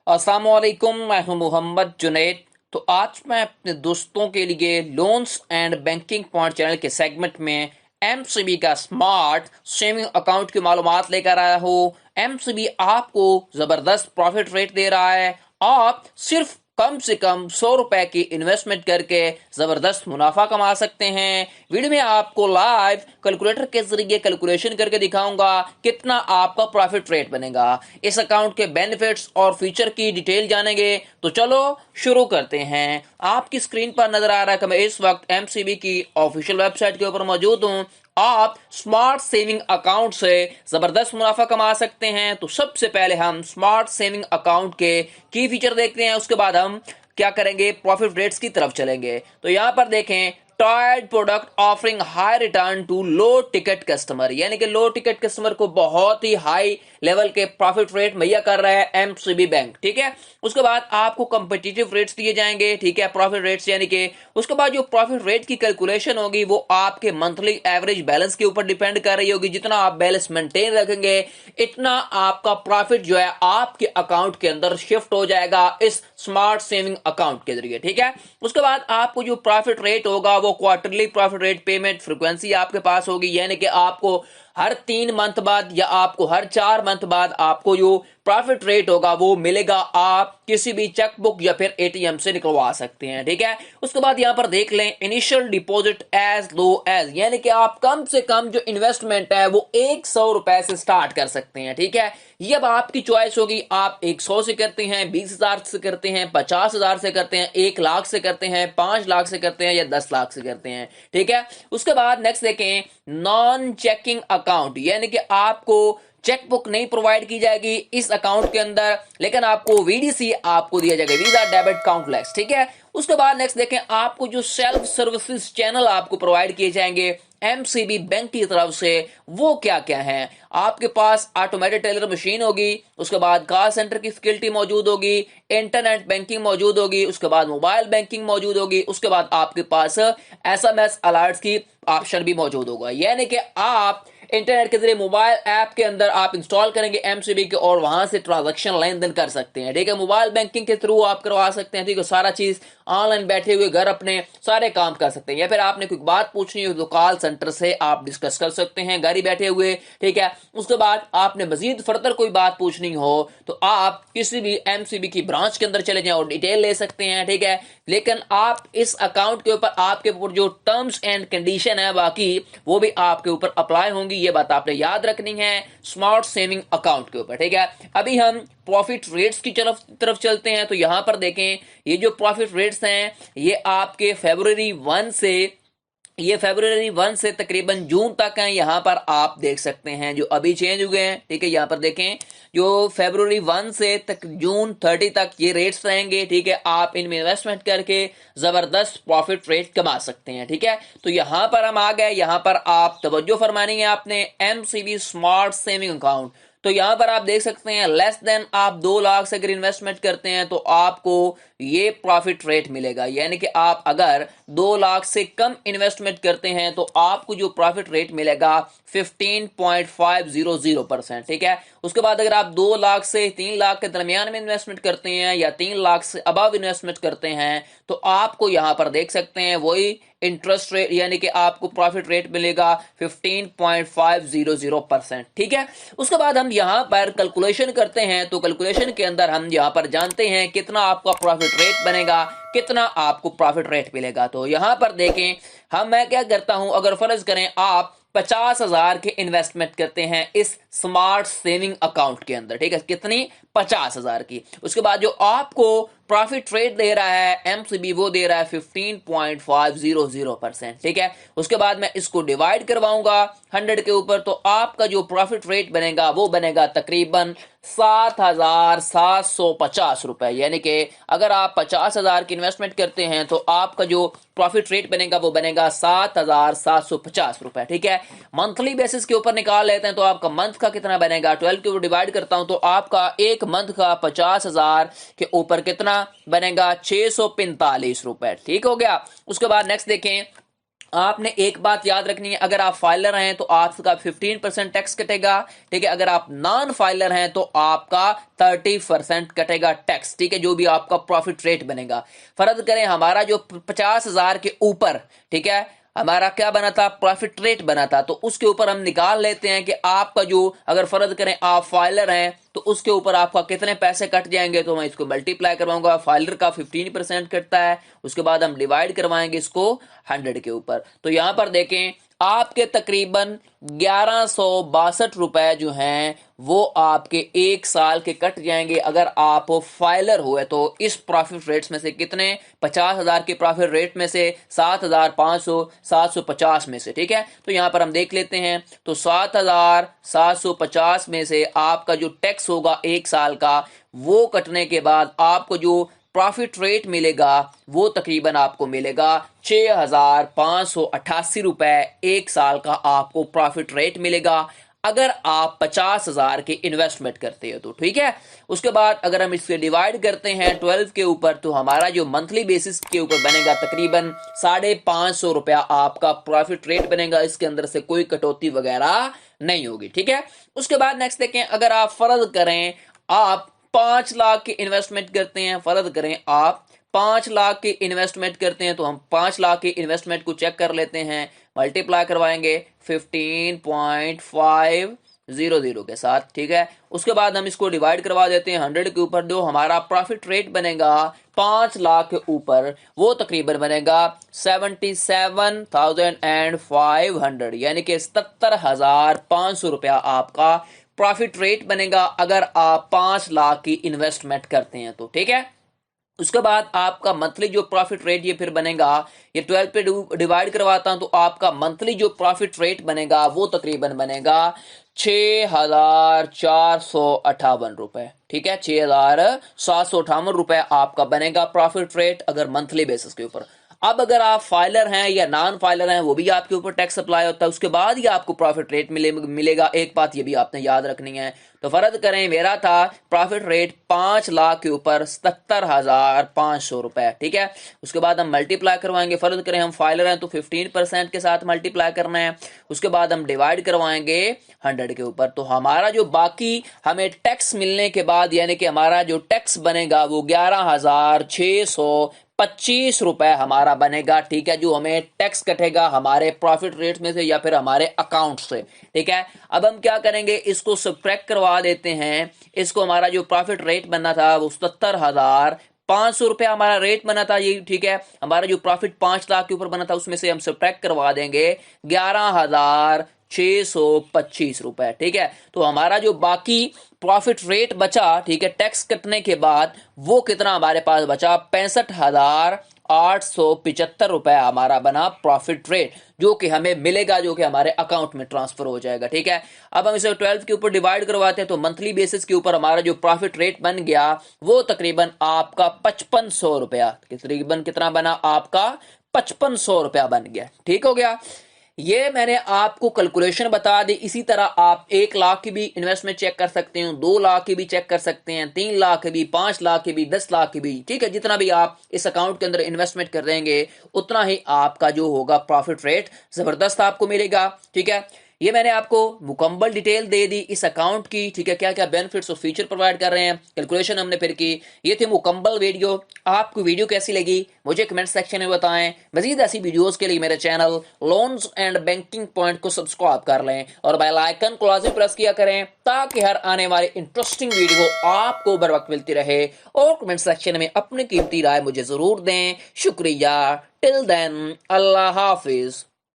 अस्सलामुअलैकुम, मैं हूं मोहम्मद जुनैद। तो आज मैं अपने दोस्तों के लिए loans and banking point channel के सेगमेंट में एमसीबी का स्मार्ट सेविंग अकाउंट की मालूमात लेकर आया हूं। एमसीबी आपको जबरदस्त प्रॉफिट रेट दे रहा है। आप सिर्फ कम से कम 100 रुपए की इन्वेस्टमेंट करके जबरदस्त मुनाफा कमा सकते हैं। वीडियो में आपको लाइव कैलकुलेटर के जरिए कैलकुलेशन करके दिखाऊंगा कितना आपका प्रॉफिट रेट बनेगा। इस अकाउंट के बेनिफिट्स और फीचर की डिटेल जानेंगे। तो चलो शुरू करते हैं। आपकी स्क्रीन पर नजर आ रहा है कि मैं इस वक्त एमसीबी की ऑफिशियल वेबसाइट के ऊपर मौजूद हूं। आप स्मार्ट सेविंग अकाउंट से जबरदस्त मुनाफा कमा सकते हैं। तो सबसे पहले हम स्मार्ट सेविंग अकाउंट के की फीचर देखते हैं, उसके बाद हम क्या करेंगे, प्रॉफिट रेट्स की तरफ चलेंगे। तो यहां पर देखें, tiered product offering high return to low ticket customer, यानी कि लो टिकट कस्टमर को बहुत ही हाई लेवल के प्रॉफिट रेट मुहैया कर रहा है एमसीबी बैंक। ठीक है, उसके बाद आपको कंपिटिटिव रेट्स दिए जाएंगे। ठीक है, प्रॉफिट रेट्स यानी कि उसके बाद जो प्रॉफिट रेट की कैलकुलेशन होगी वो आपके मंथली एवरेज बैलेंस के ऊपर डिपेंड कर रही होगी। जितना आप बैलेंस मेंटेन रखेंगे इतना आपका प्रॉफिट जो है आपके अकाउंट के अंदर शिफ्ट हो जाएगा इस स्मार्ट सेविंग अकाउंट के जरिए। ठीक है, उसके बाद आपको जो प्रॉफिट रेट होगा वो quarterly profit rate payment frequency आपके पास होगी, यानी कि आपको हर 3 मंथ बाद या आपको हर 4 मंथ बाद आपको जो प्रॉफिट रेट होगा वो मिलेगा। आप किसी भी चेकबुक या फिर एटीएम से निकलवा सकते हैं। ठीक है, उसके बाद यहां पर देख लें, initial deposit as low as, यानी कि आप कम से कम जो इन्वेस्टमेंट है वो 100 रुपए से स्टार्ट कर सकते हैं। ठीक है, ये अब आपकी चॉइस होगी। आप 100 से करते हैं, 20,000 से करते हैं, 50,000 से करते हैं, 1 लाख से करते हैं, 5 लाख से करते हैं या 10 लाख से करते हैं। ठीक है, उसके बाद नेक्स्ट देखें, नॉन चेकिंग अकाउंट, यानी कि आपको चेकबुक नहीं प्रोवाइड की जाएगी इस अकाउंट के अंदर, लेकिन आपको वीडीसी आपको दिया जाएगा, वीजा डेबिट काउंटलेस। ठीक है, उसके बाद नेक्स्ट देखें, आपको जो सेल्फ सर्विसेज चैनल आपको प्रोवाइड किए जाएंगे एमसीबी बैंक की तरफ से वो क्या क्या है। आपके पास ऑटोमेटेड टेलर मशीन होगी, उसके बाद कॉल सेंटर की फैसिलिटी मौजूद होगी, इंटरनेट बैंकिंग मौजूद होगी, उसके बाद मोबाइल बैंकिंग मौजूद होगी, उसके बाद आपके पास एसएमएस अलर्ट्स की ऑप्शन भी मौजूद होगा। यानी कि आप इंटरनेट के जरिए मोबाइल ऐप के अंदर आप इंस्टॉल करेंगे एमसीबी के और वहां से ट्रांजैक्शन लेन देन कर सकते हैं। ठीक है, मोबाइल बैंकिंग के थ्रू आप करवा सकते हैं। ठीक है, सारा चीज ऑनलाइन बैठे हुए घर अपने सारे काम कर सकते हैं, या फिर आपने कोई बात पूछनी हो तो कॉल सेंटर से आप डिस्कस कर सकते हैं घर ही बैठे हुए। ठीक है, उसके बाद आपने मजीद फर्दर कोई बात पूछनी हो तो आप किसी भी एमसीबी की ब्रांच के अंदर चले जाएं और डिटेल ले सकते हैं। ठीक है, लेकिन आप इस अकाउंट के ऊपर आपके ऊपर जो टर्म्स एंड कंडीशन है बाकी वो भी आपके ऊपर अप्लाई होंगी, ये बात आपने याद रखनी है स्मार्ट सेविंग अकाउंट के ऊपर। ठीक है, अभी हम प्रॉफिट रेट्स की तरफ चलते हैं। तो यहां पर देखें, ये जो प्रॉफिट रेट्स हैं ये आपके फेब्रुअरी 1 से तकरीबन जून तक हैं। यहां पर आप देख सकते हैं जो अभी चेंज हुए हैं। ठीक है, यहां पर देखें, जो फेब्रुअरी 1 से तक जून 30 तक ये रेट्स रहेंगे। ठीक है, आप इनमें इन्वेस्टमेंट करके जबरदस्त प्रॉफिट रेट कमा सकते हैं। ठीक है, तो यहां पर हम आ गए, यहां पर आप तवज्जो फरमानी है आपने, एमसीबी स्मार्ट सेविंग अकाउंट। तो यहां पर आप देख सकते हैं लेस देन आप 2 लाख से अगर इन्वेस्टमेंट करते हैं तो आपको ये प्रॉफिट रेट मिलेगा। यानी कि आप अगर 2 लाख से कम इन्वेस्टमेंट करते हैं तो आपको जो प्रॉफिट रेट मिलेगा 15.500%। ठीक है, उसके बाद अगर आप 2 लाख से 3 लाख के दरमियान में इन्वेस्टमेंट करते हैं या 3 लाख से अबव इन्वेस्टमेंट करते हैं तो आपको यहां पर देख सकते हैं वही इंटरेस्ट रेट, यानी कि आपको प्रॉफिट रेट मिलेगा 15.500%। ठीक है, उसके बाद हम यहां पर कैलकुलेशन करते हैं। तो कैलकुलेशन के अंदर हम यहां पर जानते हैं कितना आपका प्रॉफिट रेट बनेगा, कितना आपको प्रॉफिट रेट मिलेगा। तो यहां पर देखें, मैं क्या करता हूं, अगर फर्ज करें आप 50,000 के इन्वेस्टमेंट करते हैं इस स्मार्ट सेविंग अकाउंट के अंदर। ठीक है, कितनी, 50,000 की। उसके बाद जो आपको प्रॉफिट रेट दे रहा है एमसीबी वो दे रहा है 15.500%। ठीक है, उसके बाद मैं इसको डिवाइड करवाऊंगा 100 के ऊपर, तो आपका जो प्रॉफिट रेट बनेगा वो बनेगा तकरीबन 7,750 रुपए। यानी कि अगर आप 50,000 की इन्वेस्टमेंट करते हैं तो आपका जो प्रॉफिट रेट बनेगा वो बनेगा 7,750 रुपए। ठीक है, मंथली बेसिस के ऊपर निकाल लेते हैं तो आपका मंथ का कितना बनेगा, 12 के ऊपर डिवाइड करता हूं तो आपका एक मंथ का 50,000 के ऊपर कितना बनेगा, 645 रुपए। ठीक हो गया, उसके बाद नेक्स्ट देखें, आपने एक बात याद रखनी है, अगर आप फाइलर हैं तो आपका 15% टैक्स कटेगा, ठीक है। अगर आप नॉन फाइलर हैं तो आपका 30% कटेगा टैक्स, ठीक है, जो भी आपका प्रॉफिट रेट बनेगा। फर्ज करें हमारा जो 50,000 के ऊपर, ठीक है, हमारा क्या बना था, प्रॉफिट रेट बना था, तो उसके ऊपर हम निकाल लेते हैं कि आपका जो, अगर फर्ज करें आप फाइलर हैं तो उसके ऊपर आपका कितने पैसे कट जाएंगे। तो मैं इसको मल्टीप्लाई करवाऊंगा, फाइलर का 15% कटता है, उसके बाद हम डिवाइड करवाएंगे इसको 100 के ऊपर। तो यहां पर देखें आपके तकरीबन 1162 रुपए जो हैं वो आपके एक साल के कट जाएंगे अगर आप फाइलर हुए तो। इस प्रॉफिट रेट्स में से कितने, 50,000 के प्रॉफिट रेट में से 7,500, 750 में से, ठीक है। तो यहां पर हम देख लेते हैं, तो 7,750 में से आपका जो टैक्स होगा एक साल का, वो कटने के बाद आपको जो प्रॉफिट रेट मिलेगा वो तकरीबन आपको मिलेगा 6,588 रुपए एक साल का आपको प्रॉफिट रेट मिलेगा अगर आप 50,000 की इन्वेस्टमेंट करते हो तो, ठीक है। उसके बाद अगर हम इसके डिवाइड करते हैं 12 के ऊपर तो हमारा जो मंथली बेसिस के ऊपर बनेगा तकरीबन 550 रुपया आपका प्रॉफिट रेट बनेगा। इसके अंदर से कोई कटौती वगैरह नहीं होगी, ठीक है। उसके बाद नेक्स्ट देखें, अगर आप फर्ज करें आप 5 लाख की इन्वेस्टमेंट करते हैं, फर्ज करें आप 5 लाख की इन्वेस्टमेंट करते हैं, तो हम 5 लाख की इन्वेस्टमेंट को चेक कर लेते हैं, मल्टीप्लाई करवाएंगे 15.500 के साथ, ठीक है। उसके बाद हम इसको डिवाइड करवा देते हैं 100 के ऊपर, जो हमारा प्रॉफिट रेट बनेगा 5 लाख के ऊपर वो तकरीबन बनेगा 77,500, यानी कि 77,500 रुपया आपका प्रॉफिट रेट बनेगा अगर आप 5 लाख की इन्वेस्टमेंट करते हैं तो, ठीक है। उसके बाद आपका मंथली जो प्रॉफिट रेट ये फिर बनेगा, ये 12 पे डिवाइड करवाता हूं तो आपका मंथली जो प्रॉफिट रेट बनेगा वो तकरीबन बनेगा 6,458 रुपए, ठीक है। 6,758 रुपए आपका बनेगा प्रॉफिट रेट अगर मंथली बेसिस के ऊपर। अब अगर आप फाइलर हैं या नॉन फाइलर हैं वो भी आपके ऊपर टैक्स अप्लाई होता है, उसके बाद ही आपको प्रॉफिट रेट मिलेगा। एक बात ये भी आपने याद रखनी है। तो फर्ज करें मेरा था प्रॉफिट रेट 5 लाख के ऊपर 77,500 रुपए, ठीक है। उसके बाद हम मल्टीप्लाई करवाएंगे, फर्ज करें हम फाइलर हैं तो 15% के साथ मल्टीप्लाई करना है। उसके बाद हम डिवाइड करवाएंगे 100 के ऊपर, तो हमारा जो बाकी हमें टैक्स मिलने के बाद यानी कि हमारा जो टैक्स बनेगा वो 11,625 रुपए हमारा बनेगा, ठीक है, जो हमें टैक्स कटेगा हमारे प्रॉफिट रेट में से या फिर हमारे अकाउंट से, ठीक है। अब हम क्या करेंगे, इसको सब्ट्रैक्ट करवा देते हैं। इसको हमारा जो प्रॉफिट रेट बनना था वो 77,500 रुपया हमारा रेट बना था, ये ठीक है। हमारा जो प्रॉफिट 5 लाख के ऊपर बना था उसमें से हम सब्ट्रैक्ट करवा देंगे 11,625 रुपए, ठीक है। तो हमारा जो बाकी प्रॉफिट रेट बचा, ठीक है, टैक्स कटने के बाद वो कितना हमारे पास बचा, 65,875 रुपए हमारा बना प्रॉफिट रेट, जो कि हमें मिलेगा, जो कि हमारे अकाउंट में ट्रांसफर हो जाएगा, ठीक है। अब हम इसे 12 के ऊपर डिवाइड करवाते हैं तो मंथली बेसिस के ऊपर हमारा जो प्रॉफिट रेट बन गया वो तकरीबन आपका 5500 रुपया, तकरीबन कितना बना आपका 5500 रुपया बन गया, ठीक हो गया। ये मैंने आपको कैलकुलेशन बता दी। इसी तरह आप 1 लाख की भी इन्वेस्टमेंट चेक कर सकते हैं, 2 लाख की भी चेक कर सकते हैं, 3 लाख की भी, 5 लाख की भी, 10 लाख की भी, ठीक है। जितना भी आप इस अकाउंट के अंदर इन्वेस्टमेंट कर देंगे उतना ही आपका जो होगा प्रॉफिट रेट जबरदस्त आपको मिलेगा, ठीक है। ये मैंने आपको मुकम्मल डिटेल दे दी इस अकाउंट की, ठीक है, क्या क्या बेनिफिट्स और फीचर प्रोवाइड कर रहे हैं, कैलकुलेशन हमने फिर की। ये थी मुकम्मल वीडियो। आपको वीडियो कैसी लगी मुझे कमेंट सेक्शन में बताएं। मजीद ऐसी वीडियोस के लिए मेरे channel loans and banking point को सब्सक्राइब कर लें और बेल आइकन को लाजमी प्रेस किया करें ताकि हर आने वाली इंटरेस्टिंग वीडियो आपको बर वक्त मिलती रहे। और कमेंट सेक्शन में अपनी कीमती राय मुझे जरूर दें। शुक्रिया। टिल देन, अल्लाह हाफिज।